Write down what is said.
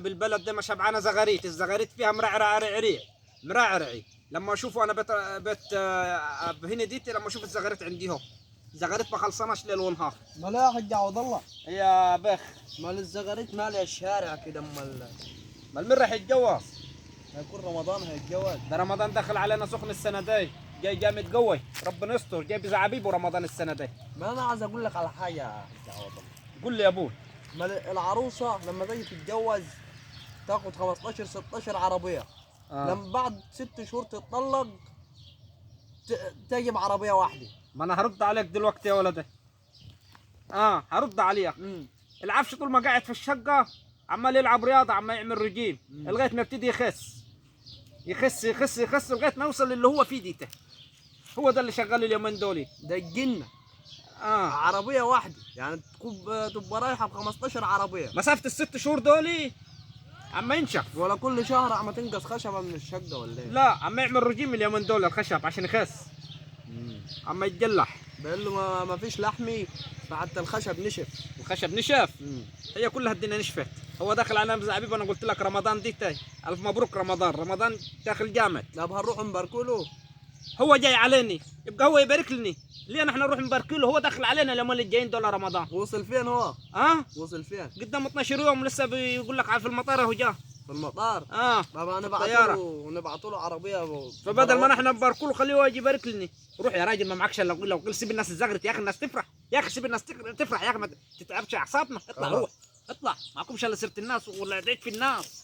بالبلد ده ما شبعانه زغاريت، الزغاريت فيها مرعرع مرعرعي. لما اشوفه انا بهنا ديتي، لما اشوف الزغاريت عندي هو زغاريت ما خلصاناش ليل ونهار. مال يا حاج عوض الله، يا بخ مال الزغاريت مالي الشارع كده. مال مين راح يتجوز؟ هيكون رمضان هيتجوز. ده رمضان دخل علينا سخن السنه دي، جاي متقوي، ربنا يستر، جاي بزعابيبه رمضان السنه دي. ما انا عايز اقول لك على حاجه يا حاج عوض الله. قول لي يا ابوي. مال العروسه لما تيجي تتجوز تاخد 15 16 عربيه. لما بعد 6 شهور تتطلق تجي بعربيه واحده. ما انا هرد عليك دلوقتي يا ولدي. هرد عليك. العفش طول ما قاعد في الشقه عمال يلعب رياضه، عمال يعمل رجيم لغايه ما يبتدي يخس لغايه ما يوصل للي هو فيه ديته. هو ده اللي شغال اليومين دول. ده الجنه. عربيه واحده يعني تبقى رايحه ب 15 عربيه. مسافه ال6 شهور دول عم ينشف. ولا كل شهر عم تنقص خشبه من الشقه ولا ايه؟ لا، عم يعمل رجيم اليومين دول الخشب عشان يخس. عم يتجلح. بقول له ما فيش لحمي، فحتى الخشب نشف. الخشب نشف. هي كلها الدنيا نشفت. هو داخل على زعبيب. انا قلت لك رمضان دي تاي. الف مبروك رمضان داخل جامد. لا هنروح نباركوا له. هو جاي عليني، يبقى هو يبارك لي. ليه نحن نروح نبارك له؟ هو داخل علينا اليومين اللي جايين دول رمضان. وصل فين هو؟ وصل فين؟ قدام 12 يوم لسه بيقول لك في المطار اهو جا. في المطار؟ بابا نبعثوا له عربيه. فبدل ما نحن نبارك له خليه هو يجي يبارك لي. روح يا راجل، ما معكش الا لو قل سيب الناس الزغرت يا اخي، الناس تفرح يا اخي، سيب الناس تفرح يا اخي، ما تتعبش اعصابنا. اطلع روح اطلع، معكمش الا سيره الناس ولا عديت في الناس.